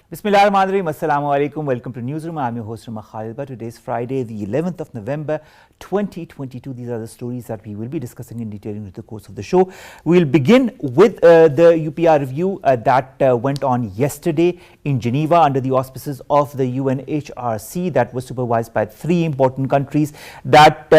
Bismillahirrahmanirrahim. Assalamu alaikum. Welcome to Newsroom. I'm your host Rama Khalid. Today is Friday, the 11th of November 2022. These are the stories that we will be discussing in detail in the course of the show. We'll begin with the UPR review that went on yesterday in Geneva under the auspices of the UNHRC, that was supervised by three important countries that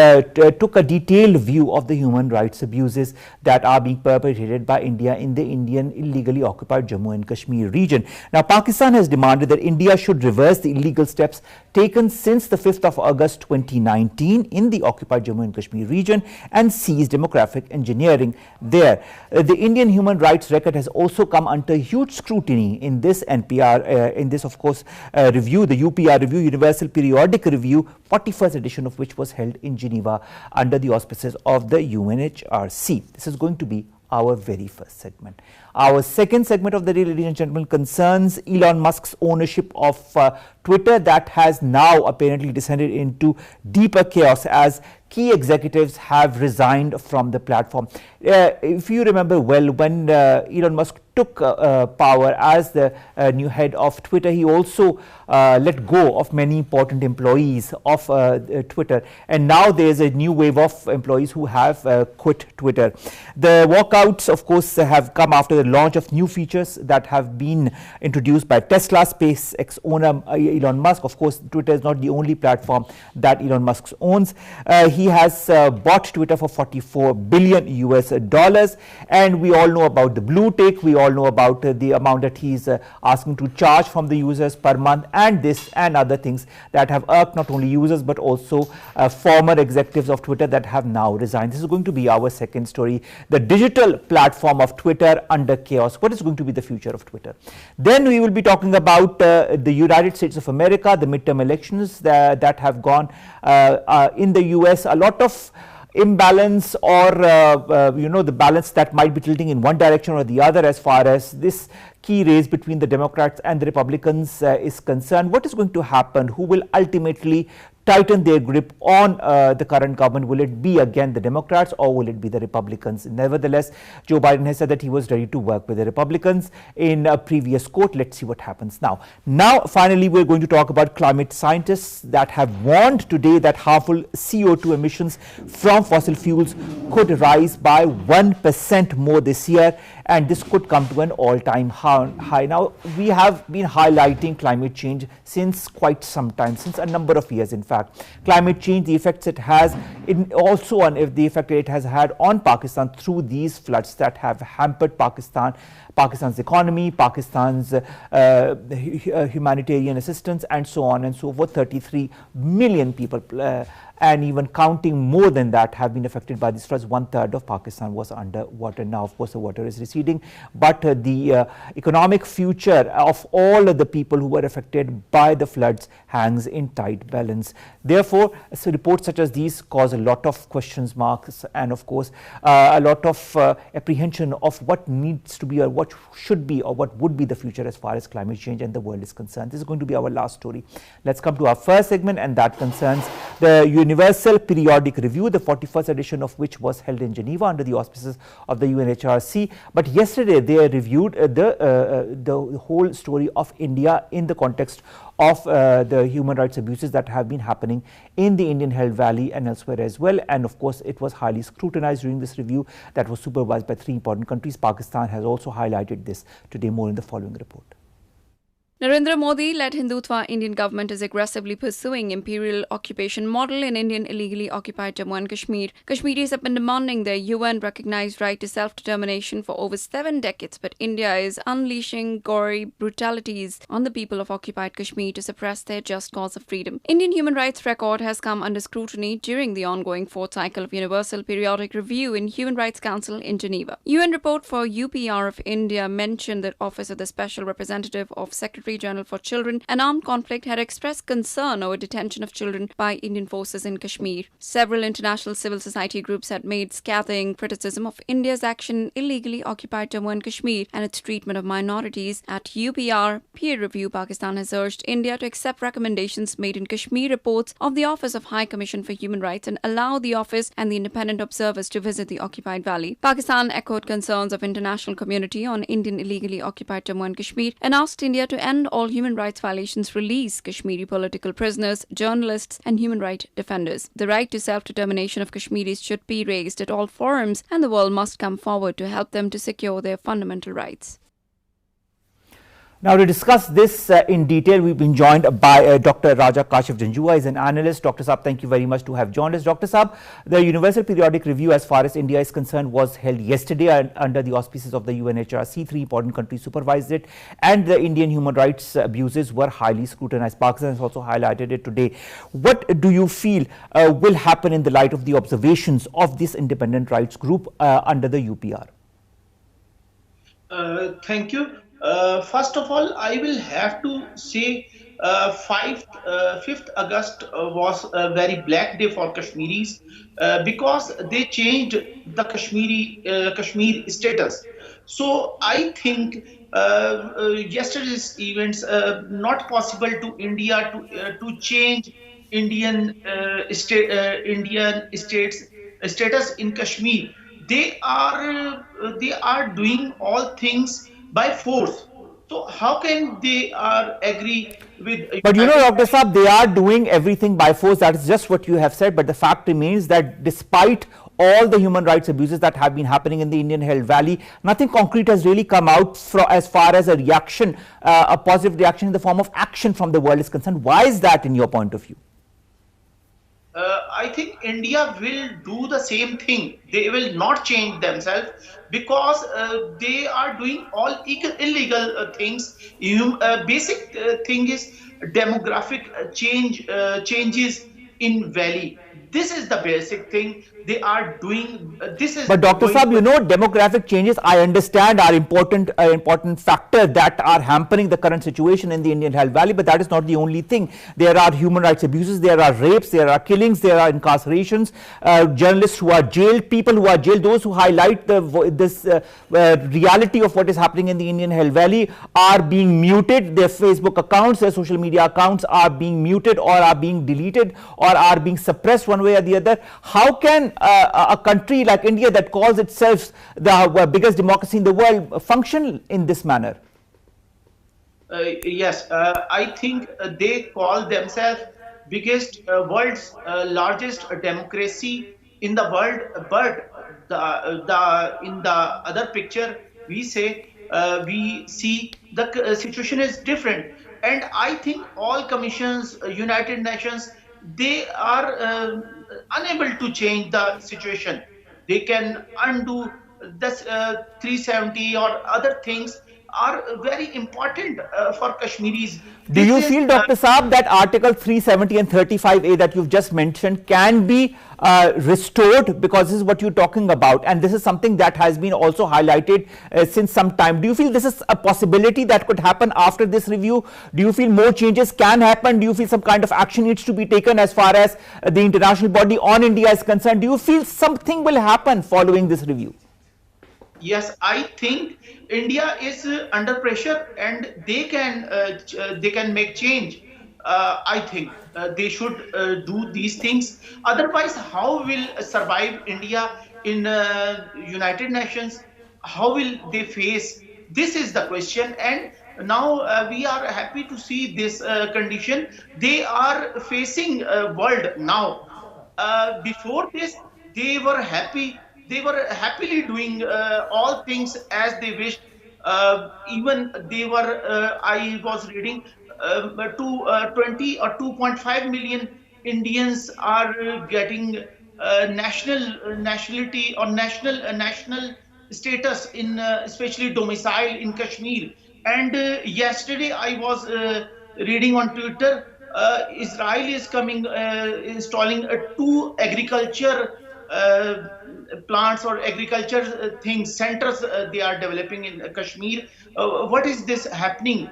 took a detailed view of the human rights abuses that are being perpetrated by India in the Indian illegally occupied Jammu and Kashmir region. Now, Pakistan has demanded that India should reverse the illegal steps taken since the 5th of August 2019 in the occupied Jammu and Kashmir region and cease demographic engineering there. The Indian human rights record has also come under huge scrutiny in this review, the UPR review, Universal Periodic Review, 41st edition of which was held in Geneva under the auspices of the UNHRC. This is going to be our very first segment. Our second segment of the day, ladies and gentlemen, concerns Elon Musk's ownership of Twitter that has now apparently descended into deeper chaos as key executives have resigned from the platform. If you remember well, when Elon Musk took power as the new head of Twitter, he also let go of many important employees of Twitter, and now there is a new wave of employees who have quit Twitter. The walkouts, of course, have come after the launch of new features that have been introduced by Tesla SpaceX owner Elon Musk. Of course, Twitter is not the only platform that Elon Musk owns. He has bought Twitter for $44 billion US, and we all know about the blue tick. We all know about the amount that he's asking to charge from the users per month, and this and other things that have irked not only users but also former executives of Twitter that have now resigned. This is going to be our second story, the digital platform of Twitter under chaos. What is going to be the future of Twitter? Then we will be talking about the United States of America, the midterm elections that have gone in the US. A lot of imbalance or the balance that might be tilting in one direction or the other as far as this key race between the Democrats and the Republicans is concerned. What is going to happen? Who will ultimately tighten their grip on the current government? Will it be again the Democrats or will it be the Republicans? Nevertheless, Joe Biden has said that he was ready to work with the Republicans in a previous quote. Let's see what happens now. Now, finally, we're going to talk about climate scientists that have warned today that harmful CO2 emissions from fossil fuels could rise by 1% more this year, and this could come to an all-time high. Now, we have been highlighting climate change since quite some time, since a number of years, in fact. Climate change, the effects it has, also on the effect it has had on Pakistan through these floods that have hampered Pakistan's economy, Pakistan's humanitarian assistance, and so on and so forth. 33 million people and even counting more than that have been affected by these floods. 1/3 of Pakistan was under water. Now, of course, the water is receding, but the economic future of all of the people who were affected by the floods hangs in tight balance. Therefore, so reports such as these cause a lot of questions marks and, of course, a lot of apprehension of what needs to be or what should be or what would be the future as far as climate change and the world is concerned. This is going to be our last story. Let's come to our first segment, and that concerns the Universal Periodic Review, the 41st edition of which was held in Geneva under the auspices of the UNHRC. But yesterday they reviewed the whole story of India in the context of the human rights abuses that have been happening in the Indian held valley and elsewhere as well. And of course, it was highly scrutinized during this review that was supervised by three important countries. Pakistan has also highlighted this today. More in the following report. Narendra Modi-led Hindutva Indian government is aggressively pursuing imperial occupation model in Indian illegally occupied Jammu and Kashmir. Kashmiris have been demanding their UN-recognized right to self-determination for over 7 decades, but India is unleashing gory brutalities on the people of occupied Kashmir to suppress their just cause of freedom. Indian human rights record has come under scrutiny during the ongoing fourth cycle of Universal Periodic Review in Human Rights Council in Geneva. UN report for UPR of India mentioned that Office of the Special Representative of Secretary Secretary General for Children and Armed Conflict had expressed concern over detention of children by Indian forces in Kashmir. Several international civil society groups had made scathing criticism of India's action in illegally occupied Jammu and Kashmir and its treatment of minorities. At UPR peer review, Pakistan has urged India to accept recommendations made in Kashmir reports of the Office of High Commission for Human Rights and allow the office and the independent observers to visit the occupied valley. Pakistan echoed concerns of international community on Indian illegally occupied Jammu and Kashmir and asked India to end all human rights violations, release Kashmiri political prisoners, journalists and human rights defenders. The right to self-determination of Kashmiris should be raised at all forums and the world must come forward to help them to secure their fundamental rights. Now, to discuss this in detail, we've been joined by Dr. Raja Kashif. Janjua is an analyst. Dr. Saab, thank you very much to have joined us. Dr. Saab, the Universal Periodic Review, as far as India is concerned, was held yesterday under the auspices of the UNHRC. 3 important countries supervised it, and the Indian human rights abuses were highly scrutinized. Pakistan has also highlighted it today. What do you feel will happen in the light of the observations of this independent rights group under the UPR? Thank you. First of all, I will have to say 5th August was a very black day for Kashmiris because they changed the Kashmir status. So I think yesterday's events not possible to India to change Indian states status in Kashmir. They are doing all things by force. So how can they agree with? But you know, Dr. Saab, they are doing everything by force. That is just what you have said. But the fact remains that despite all the human rights abuses that have been happening in the Indian held valley, nothing concrete has really come out as far as a reaction, a positive reaction in the form of action from the world is concerned. Why is that in your point of view? I think India will do the same thing. They will not change themselves because they are doing all illegal things. Basic thing is demographic changes in valley. This is the basic thing they are doing. But Dr. Saab, you know, demographic changes, I understand, are important factor that are hampering the current situation in the Indian Hell Valley, but that is not the only thing. There are human rights abuses, there are rapes, there are killings, there are incarcerations, journalists who are jailed, people who are jailed, those who highlight this reality of what is happening in the Indian Hell Valley are being muted. Their Facebook accounts, their social media accounts are being muted or are being deleted or are being suppressed one way or the other. How can a country like India that calls itself the biggest democracy in the world function in this manner? Yes, I think they call themselves biggest world's largest democracy in the world, but in the other picture we say we see the situation is different, and I think all commissions, United Nations, they are unable to change the situation. They can undo this 370 or other things are very important for Kashmiris. Do you feel, Dr. Saab, that Article 370 and 35A that you've just mentioned can be restored, because this is what you're talking about, and this is something that has been also highlighted since some time? Do you feel this is a possibility that could happen after this review? Do you feel more changes can happen? Do you feel some kind of action needs to be taken as far as the international body on India is concerned? Do you feel something will happen following this review? Yes, I think India is under pressure and they can make change. I think they should do these things. Otherwise, how will survive India in United Nations? How will they face? This is the question. And now we are happy to see this condition. They are facing world now. Before this, they were happy. They were happily doing all things as they wished. Even they were, I was reading, 20 or 2.5 million Indians are getting nationality or national status in especially domicile in Kashmir. And yesterday I was reading on Twitter, Israel is coming, installing 2 agriculture plants or agriculture things, centers they are developing in Kashmir. What is this happening?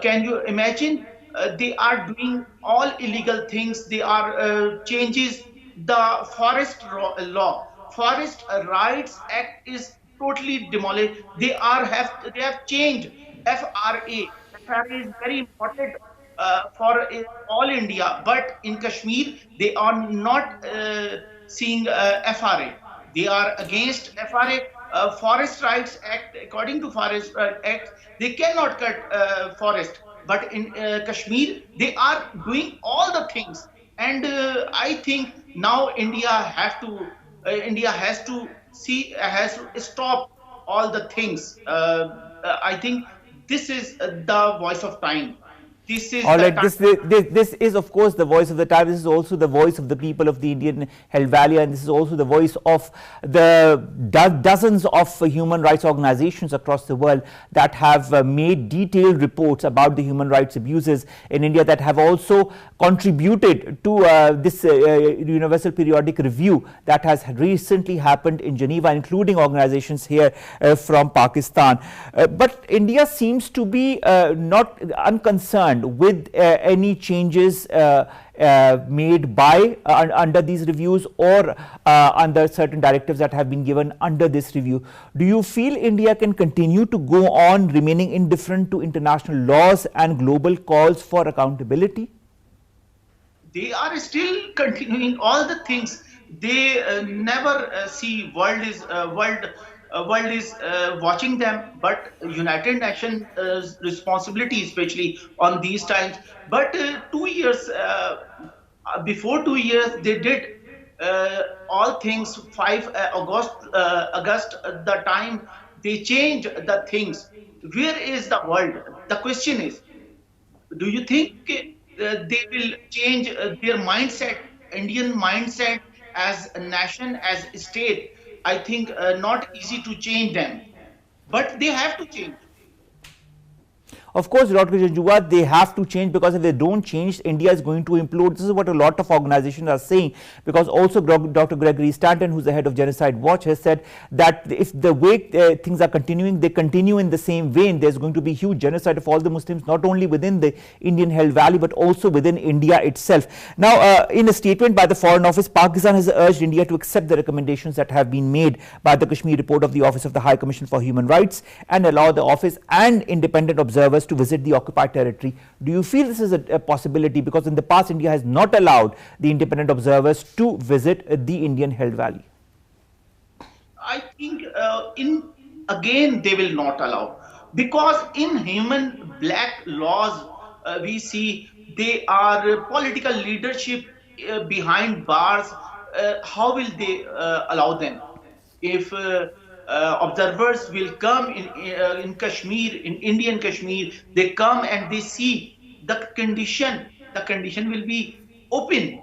Can you imagine? They are doing all illegal things. They are changes the law. Forest Rights Act is totally demolished. They have changed FRA. FRA is very important for all India, but in Kashmir they are not seeing FRA. They are against FRA. Forest Rights Act, according to Forest Rights Act, they cannot cut forest. But in Kashmir, they are doing all the things. And I think now India has to has to stop all the things. I think this is the voice of time. This is All the right, time. this is of course the voice of the time. This is also the voice of the people of the Indian held valley, and this is also the voice of the dozens of human rights organizations across the world that have made detailed reports about the human rights abuses in India, that have also contributed to this Universal Periodic Review that has recently happened in Geneva, including organizations here from Pakistan. But India seems to be not unconcerned with any changes made by under these reviews or under certain directives that have been given under this review. Do you feel India can continue to go on remaining indifferent to international laws and global calls for accountability? They are still continuing all the things. They never see world is watching them, but United Nations responsibility, especially on these times. But 2 years before 2 years, they did all things. 5 August, the time they change the things. Where is the world? The question is, do you think they will change their mindset, Indian mindset as a nation, as a state? I think not easy to change them, but they have to change. Of course, Dr. Janjua, they have to change, because if they don't change, India is going to implode. This is what a lot of organizations are saying, because also Dr. Gregory Stanton, who's the head of Genocide Watch, has said that if the way things are continuing, they continue in the same vein, there's going to be huge genocide of all the Muslims, not only within the Indian held valley, but also within India itself. Now, in a statement by the Foreign Office, Pakistan has urged India to accept the recommendations that have been made by the Kashmir report of the Office of the High Commission for Human Rights and allow the office and independent observers to visit the occupied territory. Do you feel this is a possibility? Because in the past, India has not allowed the independent observers to visit the Indian held valley. I think again they will not allow, because in human black laws we see they are political leadership behind bars. How will they allow them? If observers will come in Kashmir, in Indian Kashmir, they come and they see the condition will be open.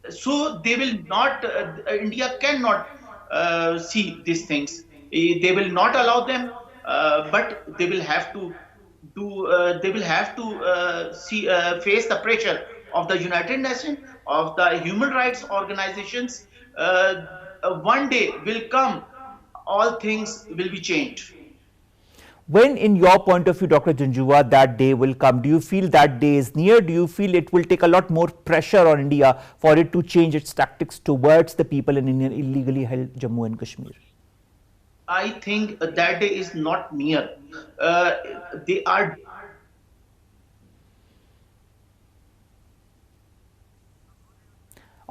So they will not, India cannot see these things. They will not allow them, but they will have to face the pressure of the United Nations, of the human rights organizations. One day will come, all things will be changed. When, in your point of view, Dr. Janjua, that day will come? Do you feel that day is near? Do you feel it will take a lot more pressure on India for it to change its tactics towards the people in Indian illegally held Jammu and Kashmir? I think that day is not near. They are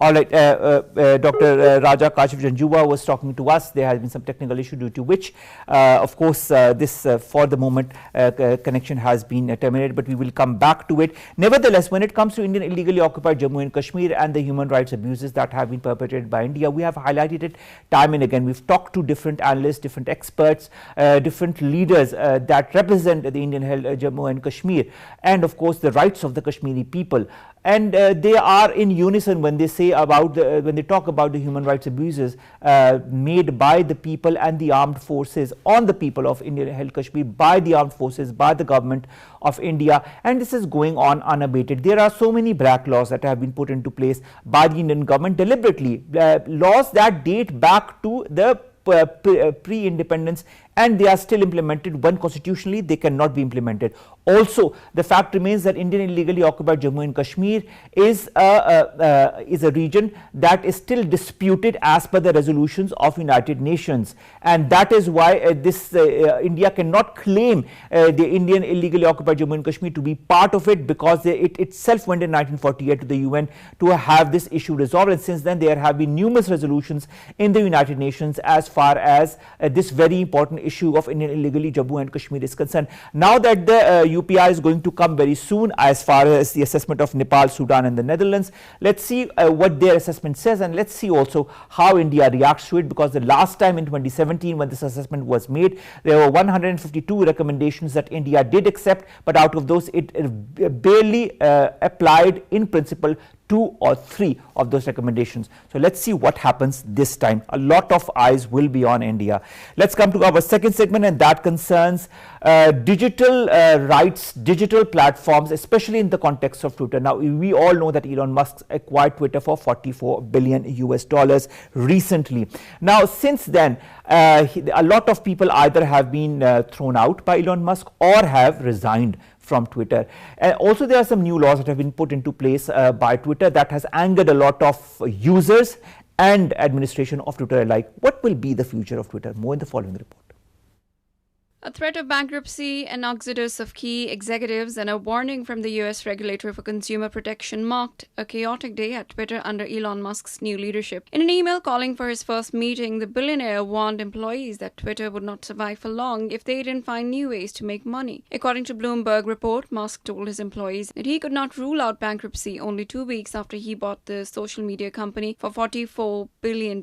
All right, Dr. Raja Kashif Janjua was talking to us. There has been some technical issue due to which, of course, this for the moment connection has been terminated, but we will come back to it. Nevertheless, when it comes to Indian illegally occupied Jammu and Kashmir and the human rights abuses that have been perpetrated by India, we have highlighted it time and again. We've talked to different analysts, different experts, different leaders that represent the Indian held Jammu and Kashmir, and of course the rights of the Kashmiri people. And they are in unison when they say about when they talk about the human rights abuses made by the people and the armed forces on the people of Indian held Kashmir, by the armed forces, by the government of India, and this is going on unabated. There are so many black laws that have been put into place by the Indian government deliberately, laws that date back to the pre-independence and they are still implemented when constitutionally they cannot be implemented. Also, the fact remains that Indian illegally occupied Jammu and Kashmir is a region that is still disputed as per the resolutions of United Nations, and that is why India cannot claim the Indian illegally occupied Jammu and Kashmir to be part of it, because it itself went in 1948 to the UN to have this issue resolved, and since then there have been numerous resolutions in the United Nations as far as this very important issue of Indian illegally Jammu and Kashmir is concerned. Now that the UPI is going to come very soon as far as the assessment of Nepal, Sudan and the Netherlands, let's see what their assessment says, and let's see also how India reacts to it, because the last time in 2017 when this assessment was made, there were 152 recommendations that India did accept, but out of those it barely applied in principle 2 or 3 of those recommendations. So let's see what happens this time. A lot of eyes will be on India. Let's come to our second segment, and that concerns digital rights, digital platforms, especially in the context of Twitter. Now, we all know that Elon Musk acquired Twitter for $44 billion recently. Now, since then, a lot of people either have been thrown out by Elon Musk or have resigned from Twitter. And also there are some new laws that have been put into place by Twitter that has angered a lot of users and administration of Twitter alike. What will be the future of Twitter? More in the following report. A threat of bankruptcy, an exodus of key executives, and a warning from the US regulator for consumer protection marked a chaotic day at Twitter under Elon Musk's new leadership. In an email calling for his first meeting, the billionaire warned employees that Twitter would not survive for long if they didn't find new ways to make money. According to Bloomberg report, Musk told his employees that he could not rule out bankruptcy only 2 weeks after he bought the social media company for $44 billion.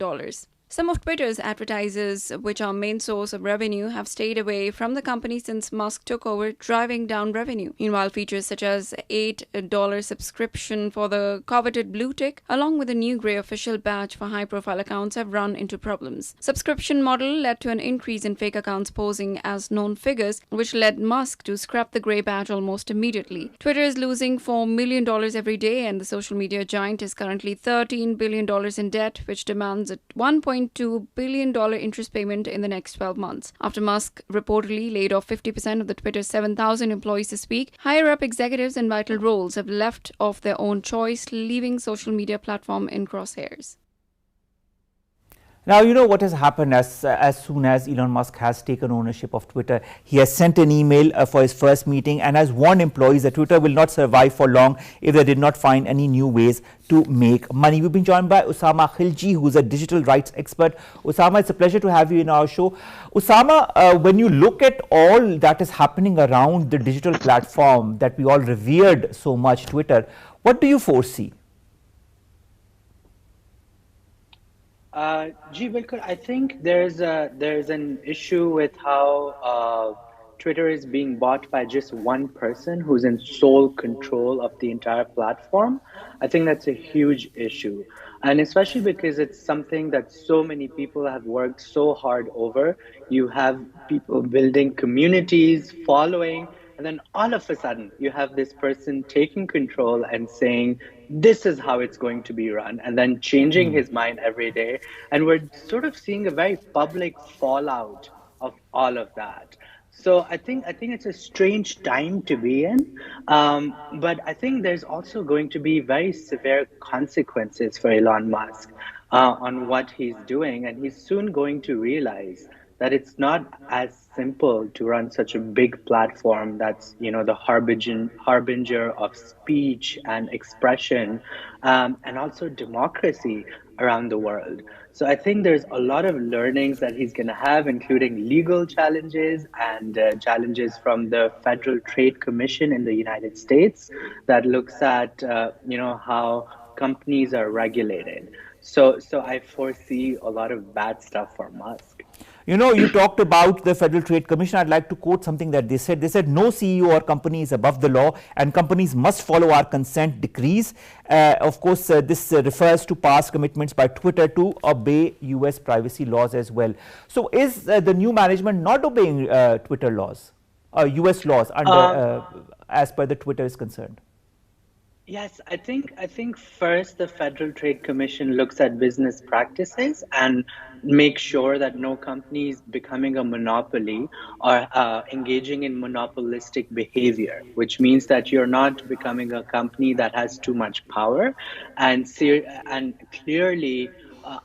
Some of Twitter's advertisers, which are main source of revenue, have stayed away from the company since Musk took over, driving down revenue. Meanwhile, features such as $8 subscription for the coveted blue tick, along with a new grey official badge for high-profile accounts, have run into problems. Subscription model led to an increase in fake accounts posing as known figures, which led Musk to scrap the grey badge almost immediately. Twitter is losing $4 million every day, and the social media giant is currently $13 billion in debt, which demands a $1.2 billion interest payment in the next 12 months. After Musk reportedly laid off 50% of the Twitter's 7,000 employees this week, higher-up executives in vital roles have left of their own choice, leaving social media platform in crosshairs. Now, you know what has happened as soon as Elon Musk has taken ownership of Twitter. He has sent an email for his first meeting and has warned employees that Twitter will not survive for long if they did not find any new ways to make money. We've been joined by Usama Khilji, who is a digital rights expert. Usama, it's a pleasure to have you in our show. Usama, when you look at all that is happening around the digital platform that we all revered so much, Twitter, what do you foresee? Bilkul, I think there's an issue with how Twitter is being bought by just one person who's in sole control of the entire platform. I think that's a huge issue. And especially because it's something that so many people have worked so hard over. You have people building communities, following, and then all of a sudden you have this person taking control and saying, this is how it's going to be run, and then changing his mind every day. And we're sort of seeing a very public fallout of all of that. So I think it's a strange time to be in, but I think there's also going to be very severe consequences for Elon Musk on what he's doing, and he's soon going to realize that it's not as simple to run such a big platform that's, you know, the harbinger of speech and expression, and also democracy around the world. So I think there's a lot of learnings that he's going to have, including legal challenges and challenges from the Federal Trade Commission in the United States that looks at, how companies are regulated. So I foresee a lot of bad stuff for Musk. You know, you talked about the Federal Trade Commission. I'd like to quote something that they said. They said, no CEO or company is above the law, and companies must follow our consent decrees. Of course, this refers to past commitments by Twitter to obey US privacy laws as well. So is the new management not obeying Twitter laws, US laws, under, as per the Twitter is concerned? Yes, I think first the Federal Trade Commission looks at business practices and make sure that no company is becoming a monopoly or engaging in monopolistic behavior, which means that you're not becoming a company that has too much power. And clearly,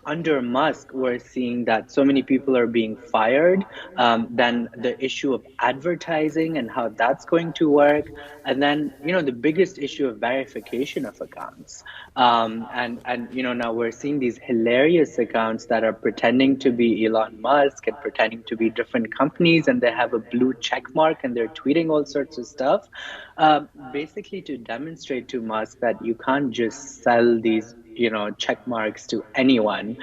under Musk, we're seeing that so many people are being fired. Then the issue of advertising and how that's going to work, and then the biggest issue of verification of accounts. And now we're seeing these hilarious accounts that are pretending to be Elon Musk and pretending to be different companies, and they have a blue check mark and they're tweeting all sorts of stuff, basically to demonstrate to Musk that you can't just sell these check marks to anyone,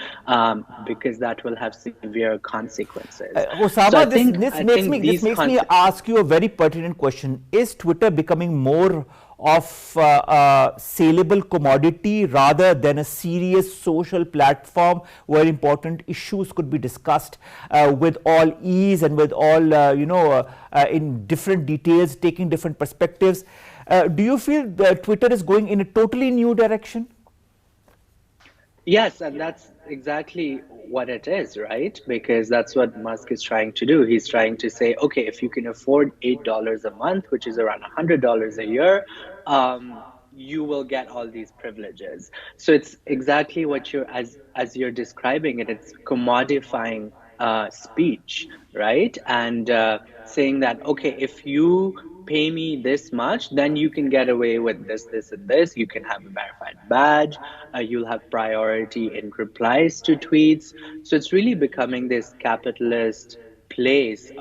because that will have severe consequences. So Osama, this these makes me ask you a very pertinent question. Is Twitter becoming more of a saleable commodity rather than a serious social platform where important issues could be discussed with all ease and with all in different details, taking different perspectives? Do you feel that Twitter is going in a totally new direction? Yes, and that's exactly what it is, right? Because that's what Musk is trying to do. He's trying to say, okay, if you can afford $8 a month, which is around $100 a year, you will get all these privileges. So it's exactly what as you're describing it. It's commodifying speech, right? And saying that, okay, if you pay me this much, then you can get away with this, this, and this. You can have a verified badge. You'll have priority in replies to tweets. So it's really becoming this capitalist place,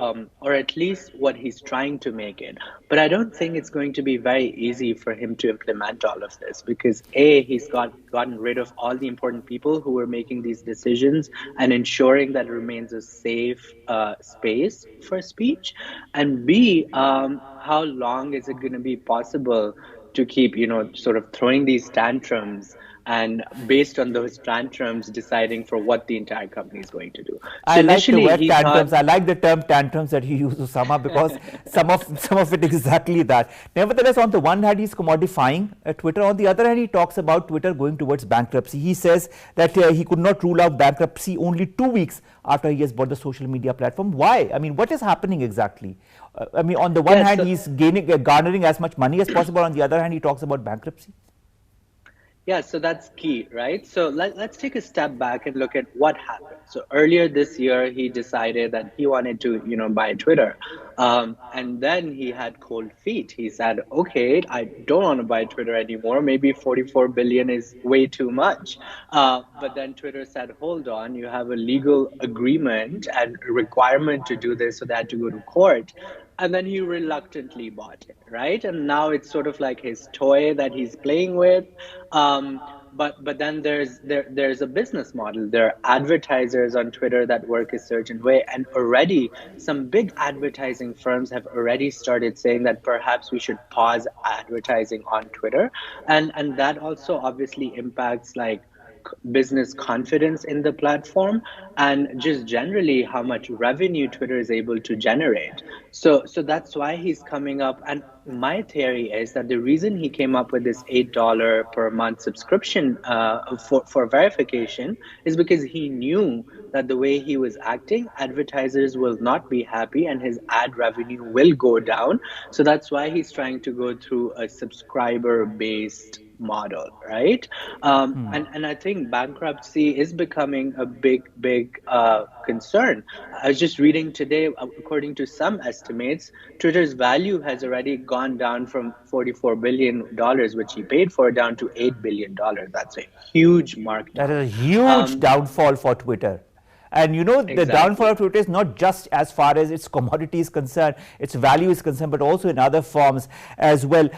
or at least what he's trying to make it. But I don't think it's going to be very easy for him to implement all of this, because he's gotten rid of all the important people who were making these decisions and ensuring that it remains a safe space for speech. And B, how long is it going to be possible to keep, sort of throwing these tantrums, and based on those tantrums, deciding for what the entire company is going to do. So I like the initially, word he tantrums. thought, I like the term tantrums that you use, Osama, because some of it is exactly that. Nevertheless, on the one hand, he's commodifying Twitter. On the other hand, he talks about Twitter going towards bankruptcy. He says that he could not rule out bankruptcy only 2 weeks after he has bought the social media platform. Why? I mean, what is happening exactly? I mean, on the one hand, he's garnering as much money as possible. On the other hand, he talks about bankruptcy. yeah, so that's key, right? So let's take a step back and look at what happened. So earlier this year, he decided that he wanted to, buy Twitter. And then he had cold feet. He said, okay, I don't want to buy Twitter anymore. Maybe 44 billion is way too much. But then Twitter said, hold on, you have a legal agreement and requirement to do this, so they had to go to court. And then he reluctantly bought it, right? And now it's sort of like his toy that he's playing with. But then there's a business model. There are advertisers on Twitter that work a certain way, and already some big advertising firms have already started saying that perhaps we should pause advertising on Twitter, and that also obviously impacts like business confidence in the platform, and just generally how much revenue Twitter is able to generate. So that's why he's coming up. And my theory is that the reason he came up with this $8 per month subscription for verification is because he knew that the way he was acting, advertisers will not be happy and his ad revenue will go down. So that's why he's trying to go through a subscriber based model, right? And I think bankruptcy is becoming a big concern. I was just reading today, according to some estimates, Twitter's value has already gone down from $44 billion, which he paid for, down to $8 billion. That's a huge markdown. That is a huge downfall for Twitter. And the downfall of Twitter is not just as far as its commodity is concerned, its value is concerned, but also in other forms as well.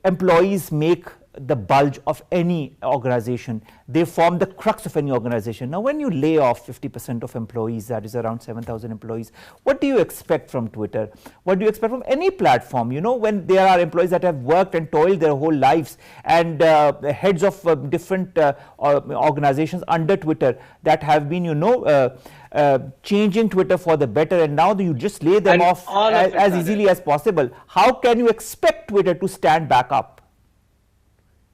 Employees make the bulge of any organization. They form the crux of any organization. Now, when you lay off 50% of employees, that is around 7,000 employees, what do you expect from Twitter? What do you expect from any platform? When there are employees that have worked and toiled their whole lives, and heads of different organizations under Twitter that have been, changing Twitter for the better, and now you just lay them off as easily as possible. How can you expect Twitter to stand back up?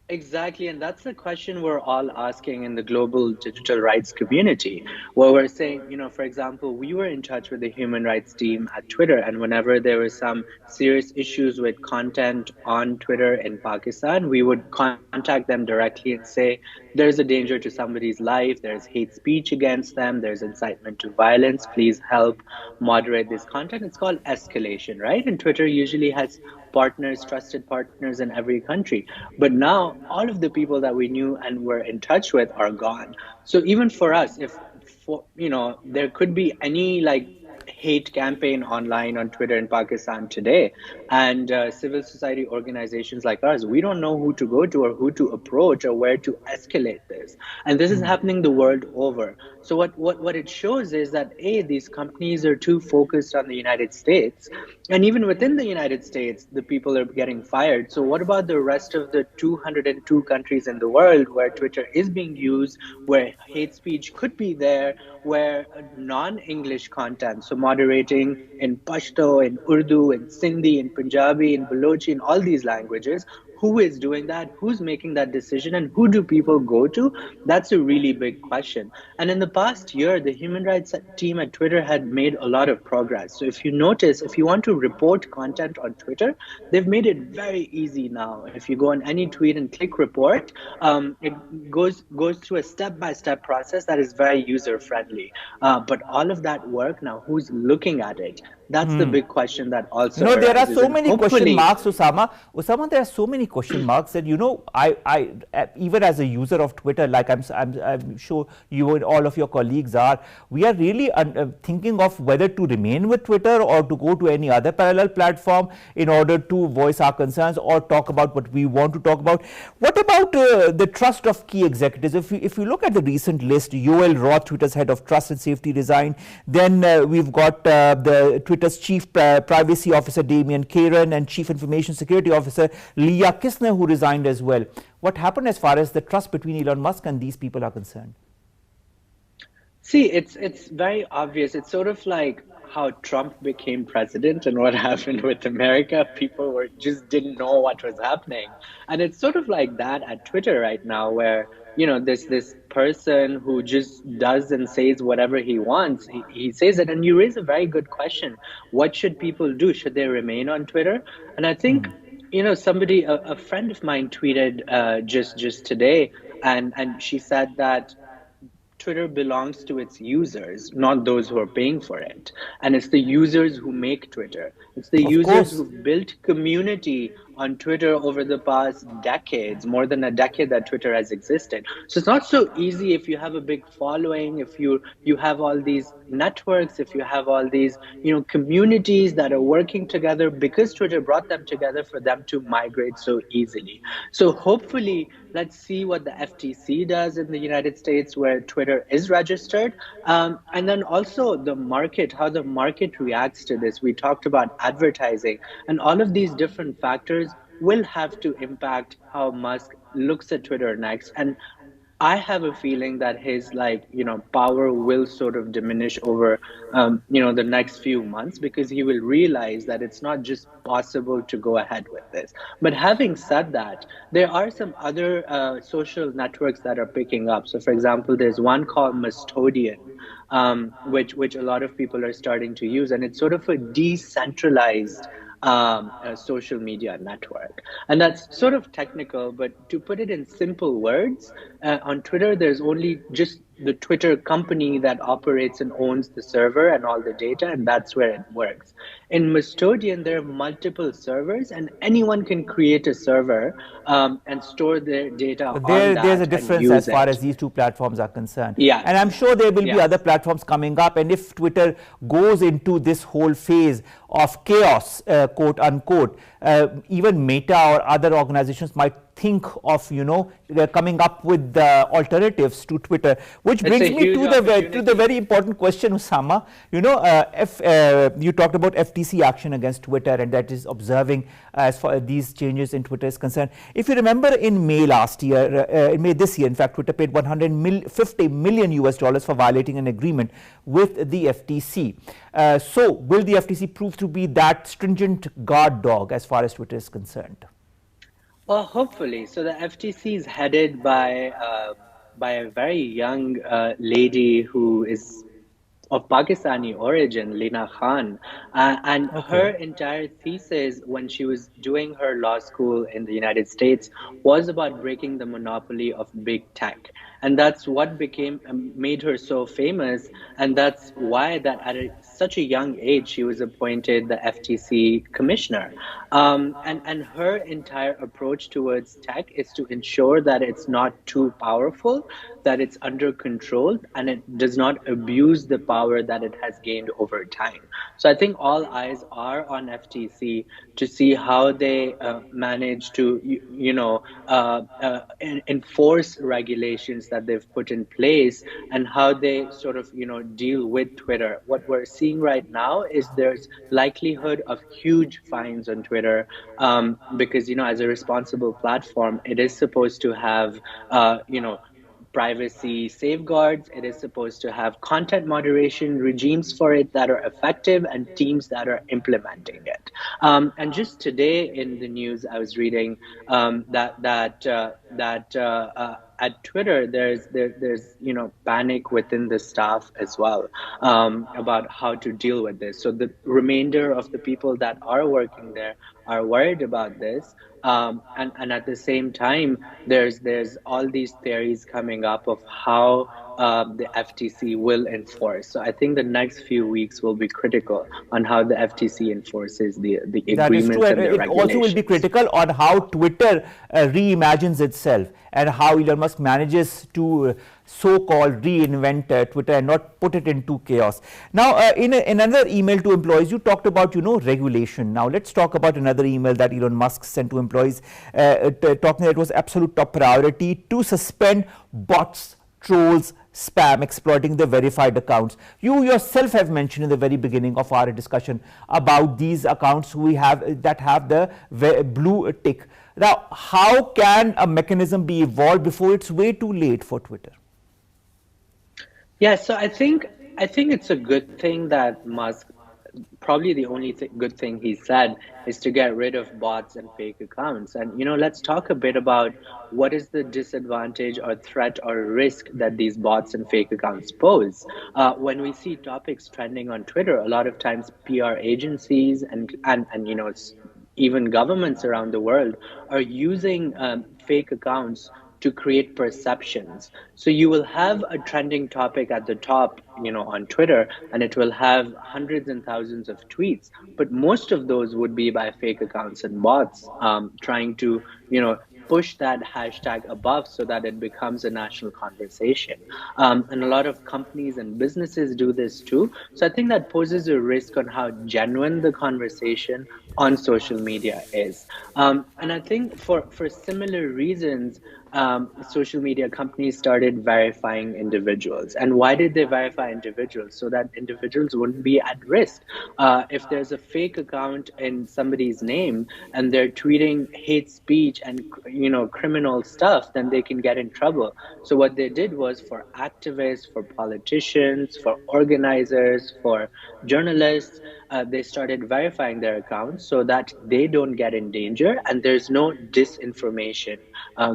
Exactly, and that's the question we're all asking in the global digital rights community, where we're saying, for example, we were in touch with the human rights team at Twitter, and whenever there were some serious issues with content on Twitter in Pakistan, we would contact them directly and say, there's a danger to somebody's life, there's hate speech against them, there's incitement to violence, please help moderate this content. It's called escalation, right? And Twitter usually has partners, trusted partners in every country. But now all of the people that we knew and were in touch with are gone. So even for us, if there could be any like hate campaign online on Twitter in Pakistan today, and civil society organizations like ours, we don't know who to go to or who to approach or where to escalate this. And this is happening the world over. So what it shows is that these companies are too focused on the United States, and even within the United States, the people are getting fired. So what about the rest of the 202 countries in the world where Twitter is being used, where hate speech could be there, where non-English content, so moderating in Pashto, in Urdu, in Sindhi, in Punjabi, in Balochi, in all these languages, who is doing that? Who's making that decision? And who do people go to? That's a really big question. And in the past year, the human rights team at Twitter had made a lot of progress. So if you notice, if you want to report content on Twitter, they've made it very easy now. If you go on any tweet and click report, it goes through a step-by-step process that is very user-friendly. But all of that work now, who's looking at it? That's the big question that also arises. There are so many question marks, Osama. Osama, there are so many question marks that, I even as a user of Twitter, like I'm sure you and all of your colleagues are, we are really thinking of whether to remain with Twitter or to go to any other parallel platform in order to voice our concerns or talk about what we want to talk about. What about the trust of key executives? If you look at the recent list, Yoel Roth, Twitter's head of trust and safety, resigned. Then we've got the Twitter's chief privacy officer Damian Karen and chief information security officer Leah Kistner, who resigned as well. What happened as far as the trust between Elon Musk and these people are concerned? See, it's very obvious. It's sort of like how Trump became president and what happened with America. People just didn't know what was happening. And it's sort of like that at Twitter right now, where this person who just does and says whatever he wants, he says it. And you raise a very good question. What should people do? Should they remain on Twitter? And I think, somebody, a friend of mine tweeted just today, and she said that Twitter belongs to its users, not those who are paying for it. And it's the users who make Twitter. It's the users who've built community on Twitter over the past decades, more than a decade that Twitter has existed. So it's not so easy if you have a big following, if you have all these networks, if you have all these communities that are working together, because Twitter brought them together, for them to migrate so easily. So hopefully, let's see what the FTC does in the United States, where Twitter is registered. And then also the market, how the market reacts to this. We talked about advertising, and all of these different factors will have to impact how Musk looks at Twitter next. And I have a feeling that his power will sort of diminish over the next few months, because he will realize that it's not just possible to go ahead with this. But having said that, there are some other social networks that are picking up. So for example, there's one called Mastodian, which a lot of people are starting to use, and it's sort of a decentralized a social media network. And that's sort of technical, but to put it in simple words, on Twitter, there's only just the Twitter company that operates and owns the server and all the data, and that's where it works. In Mastodian, there are multiple servers, and anyone can create a server and store their data on that. There's a difference as far as these two platforms are concerned. Yeah. And I'm sure there will be other platforms coming up, and if Twitter goes into this whole phase of chaos, quote unquote, even Meta or other organizations might think of they're coming up with alternatives to Twitter, which brings me to the very important question, Osama. You talked about FTC action against Twitter, and that is observing as far as these changes in Twitter is concerned. If you remember, in May last year, in May this year, in fact, Twitter paid $150 million US for violating an agreement with the FTC. So will the FTC prove to be that stringent guard dog as far as Twitter is concerned? Well, hopefully. So the FTC is headed by a very young lady who is of Pakistani origin, Lina Khan, and her Okay. entire thesis when she was doing her law school in the United States was about breaking the monopoly of big tech, and that's what became made her so famous, and that's why that at such a young age she was appointed the FTC commissioner, and her entire approach towards tech is to ensure that it's not too powerful, that it's under control, and it does not abuse the power that it has gained over time. So I think all eyes are on FTC to see how they manage to, enforce regulations that they've put in place, and how they sort of, deal with Twitter. What we're seeing right now is there's likelihood of huge fines on Twitter, because, as a responsible platform, it is supposed to have, privacy safeguards. It is supposed to have content moderation regimes for it that are effective and teams that are implementing it. And just today in the news, I was reading that at Twitter, there's panic within the staff as well, about how to deal with this. So the remainder of the people that are working there are worried about this, and at the same time, there's all these theories coming up of how the FTC will enforce. So I think the next few weeks will be critical on how the FTC enforces the That is true, agreements and and the it also will be regulations. critical on how Twitter reimagines itself and how Elon Musk manages to so-called reinvent Twitter and not put it into chaos. Now, in another email to employees, you talked about regulation. Now, let's talk about another email that Elon Musk sent to employees, talking that it was absolute top priority to suspend bots, trolls, spam exploiting the verified accounts. You yourself have mentioned in the very beginning of our discussion about these accounts that have the blue tick. Now, how can a mechanism be evolved before it's way too late for Twitter? Yeah, so I think it's a good thing that Musk, probably the only good thing he said, is to get rid of bots and fake accounts. And let's talk a bit about what is the disadvantage or threat or risk that these bots and fake accounts pose. When we see topics trending on Twitter, a lot of times PR agencies and even governments around the world are using fake accounts to create perceptions. So you will have a trending topic at the top, on Twitter, and it will have hundreds and thousands of tweets, but most of those would be by fake accounts and bots, trying to, push that hashtag above so that it becomes a national conversation. And a lot of companies and businesses do this too. So I think that poses a risk on how genuine the conversation on social media is. And I think for similar reasons, social media companies started verifying individuals. And why did they verify individuals? So that individuals wouldn't be at risk. If there's a fake account in somebody's name and they're tweeting hate speech and criminal stuff, then they can get in trouble. So what they did was, for activists, for politicians, for organizers, for journalists, they started verifying their accounts so that they don't get in danger and there's no disinformation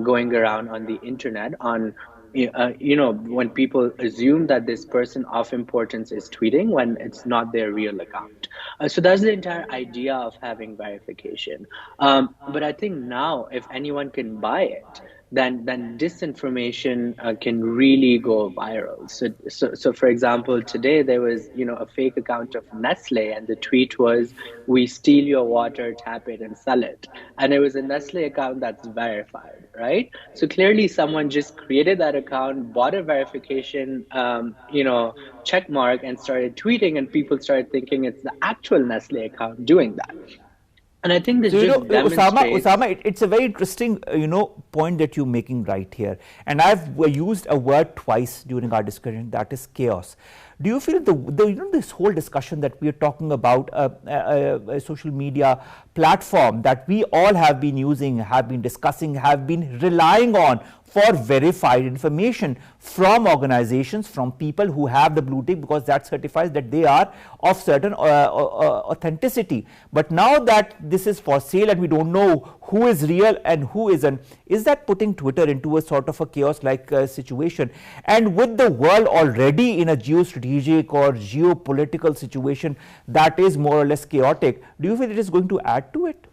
going around on the internet on when people assume that this person of importance is tweeting when it's not their real account. So that's the entire idea of having verification. But I think now, if anyone can buy it, then disinformation can really go viral. So for example, today there was a fake account of Nestle, and the tweet was, "We steal your water, tap it, and sell it," and it was a Nestle account that's verified, right? So clearly, someone just created that account, bought a verification, check mark, and started tweeting, and people started thinking it's the actual Nestle account doing that. And I think this So, just demonstrates. Osama, it's a very interesting, point that you're making right here. And I've used a word twice during our discussion, that is chaos. Do you feel this whole discussion that we are talking about a social media platform that we all have been using, have been discussing, have been relying on for verified information from organizations, from people who have the blue tick, because that certifies that they are of certain authenticity. But now that this is for sale and we don't know who is real and who isn't, is that putting Twitter into a sort of a chaos-like situation? And with the world already in a geostrategic or geopolitical situation that is more or less chaotic, do you feel it is going to add to it?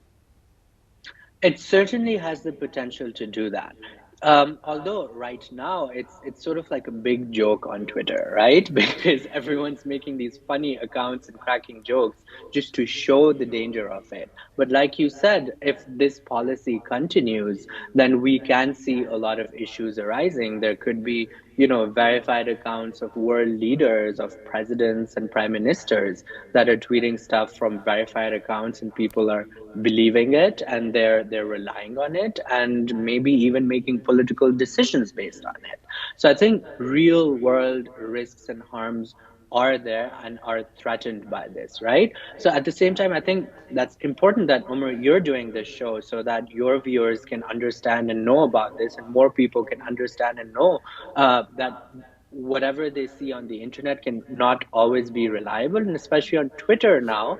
It certainly has the potential to do that. Although right now it's sort of like a big joke on Twitter, right? Because everyone's making these funny accounts and cracking jokes just to show the danger of it. But like you said, if this policy continues, then we can see a lot of issues arising. There could be, verified accounts of world leaders, of presidents and prime ministers that are tweeting stuff from verified accounts, and people are believing it and they're relying on it and maybe even making political decisions based on it. So I think real world risks and harms are there and are threatened by this, right? So at the same time, I think that's important that, Umar, you're doing this show so that your viewers can understand and know about this, and more people can understand and know that whatever they see on the internet can not always be reliable, and especially on Twitter now,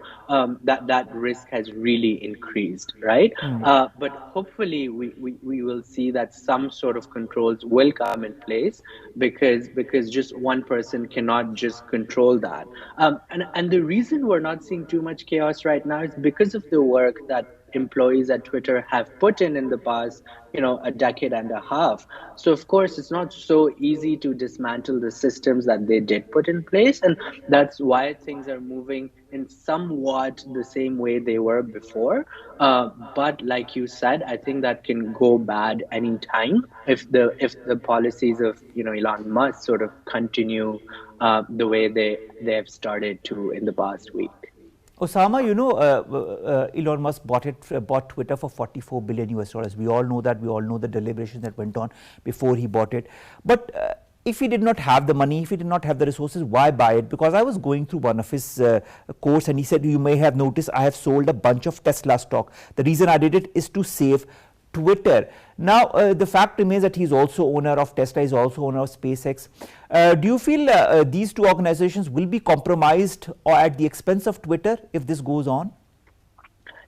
that risk has really increased, right? But hopefully we will see that some sort of controls will come in place, because just one person cannot just control that. And the reason we're not seeing too much chaos right now is because of the work that employees at Twitter have put in the past, a decade and a half. So of course, it's not so easy to dismantle the systems that they did put in place. And that's why things are moving in somewhat the same way they were before. But like you said, I think that can go bad anytime if the policies of, Elon Musk sort of continue the way they have started to in the past week. Osama, Elon Musk bought Twitter for $44 billion US. We all know that. We all know the deliberations that went on before he bought it. But if he did not have the money, if he did not have the resources, why buy it? Because I was going through one of his course, and he said, you may have noticed I have sold a bunch of Tesla stock. The reason I did it is to save Twitter. Now, the fact remains that he's also owner of Tesla, he's also owner of SpaceX. Do you feel these two organizations will be compromised or at the expense of Twitter if this goes on?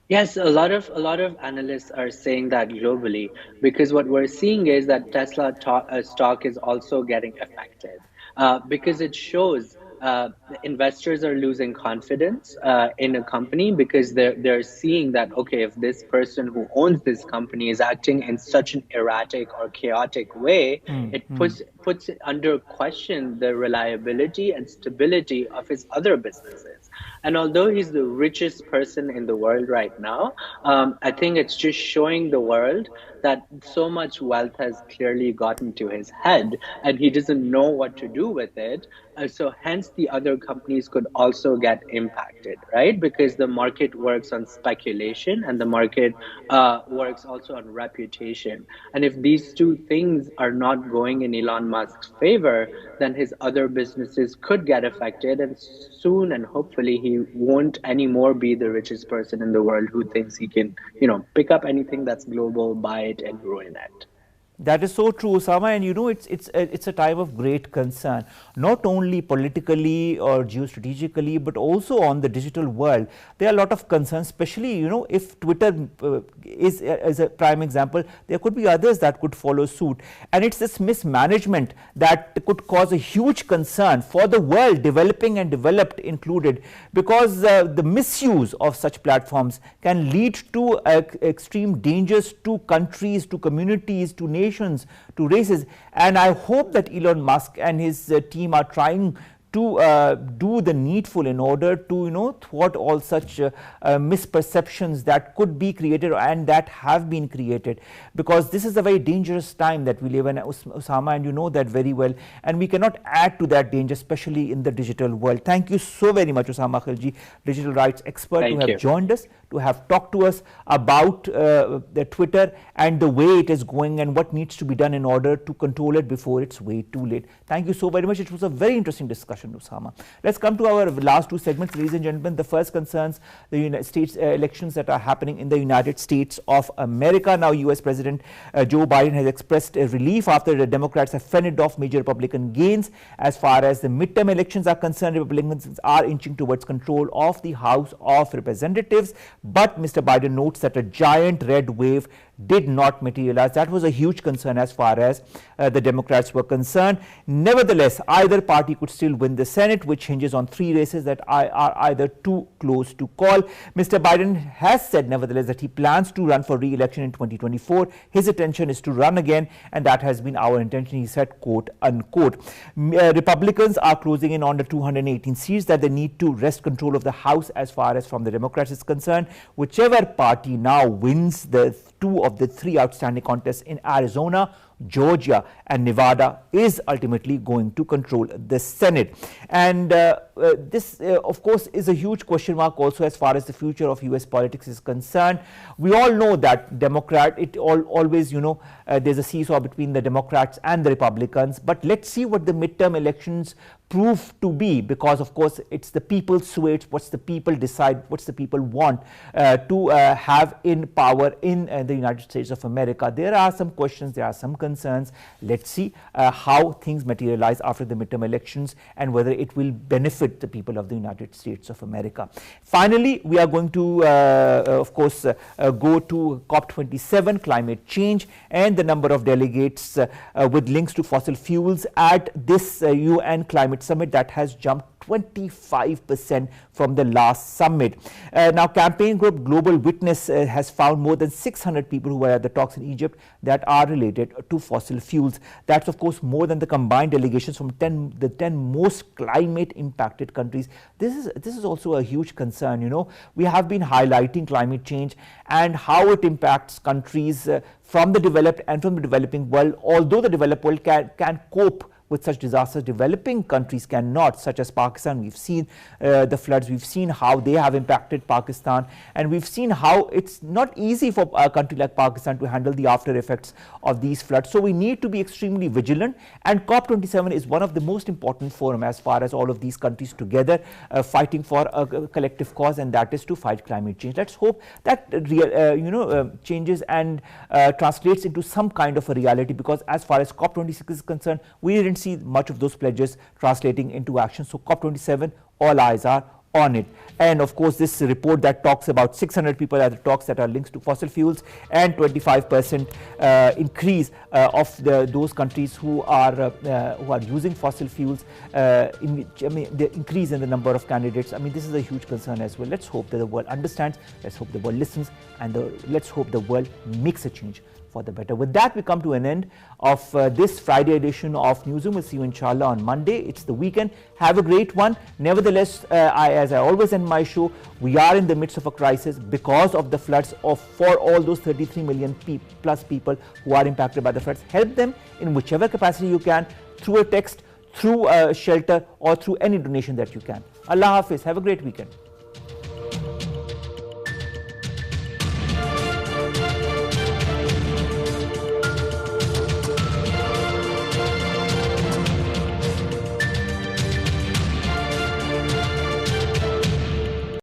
Yes, a lot of analysts are saying that globally, because what we're seeing is that Tesla stock is also getting affected, because it shows investors are losing confidence in a company, because they're seeing that, okay, if this person who owns this company is acting in such an erratic or chaotic way, it puts under question the reliability and stability of his other businesses. And although he's the richest person in the world right now, I think it's just showing the world that so much wealth has clearly gotten to his head and he doesn't know what to do with it. So hence the other companies could also get impacted, right? Because the market works on speculation and the market works also on reputation. And if these two things are not going in Elon Musk's favor, then his other businesses could get affected, and soon and hopefully he won't anymore be the richest person in the world who thinks he can, pick up anything that's global, buy it and ruin it. That is so true, Osama, and it's a time of great concern, not only politically or geostrategically, but also on the digital world. There are a lot of concerns, especially, if Twitter is a prime example, there could be others that could follow suit. And it's this mismanagement that could cause a huge concern for the world, developing and developed included, because the misuse of such platforms can lead to extreme dangers to countries, to communities, to nations, to races. And I hope that Elon Musk and his team are trying to do the needful in order to thwart all such misperceptions that could be created and that have been created, because this is a very dangerous time that we live in, Osama, and you know that very well, and we cannot add to that danger, especially in the digital world. Thank you so very much, Osama Khilji, digital rights expert, who have joined us to have talked to us about the Twitter and the way it is going and what needs to be done in order to control it before it's way too late. Thank you so very much. It was a very interesting discussion, Usama. Let's come to our last two segments, ladies and gentlemen. The first concerns the United States elections that are happening in the United States of America. Now, US President Joe Biden has expressed relief after the Democrats have fended off major Republican gains. As far as the midterm elections are concerned, Republicans are inching towards control of the House of Representatives, but Mr. Biden notes that a giant red wave did not materialize. That was a huge concern as far as the Democrats were concerned. Nevertheless, either party could still win the Senate, which hinges on three races that are either too close to call. Mr. Biden has said, nevertheless, that he plans to run for re-election in 2024. His intention is to run again, and that has been our intention, he said, quote unquote. Republicans are closing in on the 218 seats that they need to wrest control of the House as far as from the Democrats is concerned. Whichever party now wins the two of the three outstanding contests in Arizona, Georgia and Nevada is ultimately going to control the Senate. And this, of course, is a huge question mark also as far as the future of US politics is concerned. We all know that always, there's a seesaw between the Democrats and the Republicans. But let's see what the midterm elections prove to be, because of course it's the people's sway, what's the people decide, what's the people want to have in power in the United States of America. There are some questions, there are some concerns. Let's see how things materialize after the midterm elections and whether it will benefit the people of the United States of America. Finally, we are going to of course go to COP27, climate change, and the number of delegates with links to fossil fuels at this UN climate summit that has jumped 25% from the last summit. Now, campaign group Global Witness has found more than 600 people who were at the talks in Egypt that are related to fossil fuels. That's of course more than the combined delegations from the 10 most climate impacted countries. This is also a huge concern. We have been highlighting climate change and how it impacts countries from the developed and from the developing world. Although the developed world can cope with such disasters, developing countries cannot, such as Pakistan. We've seen the floods, we've seen how they have impacted Pakistan, and we've seen how it's not easy for a country like Pakistan to handle the after effects of these floods. So we need to be extremely vigilant, and COP27 is one of the most important forum as far as all of these countries together fighting for a collective cause, and that is to fight climate change. Let's hope that changes and translates into some kind of a reality, because as far as COP26 is concerned, we didn't see much of those pledges translating into action. So COP27, all eyes are on it. And of course, this report that talks about 600 people at the talks that are linked to fossil fuels and 25% increase of those countries who are using fossil fuels, the increase in the number of candidates. This is a huge concern as well. Let's hope that the world understands, let's hope the world listens, and let's hope the world makes a change for the better. With that, we come to an end of this Friday edition of Newsroom. We'll see you inshallah on Monday. It's the weekend. Have a great one. Nevertheless, as I always end my show, we are in the midst of a crisis because of the floods. For all those 33 million plus people who are impacted by the floods, help them in whichever capacity you can, through a text, through a shelter, or through any donation that you can. Allah Hafiz. Have a great weekend.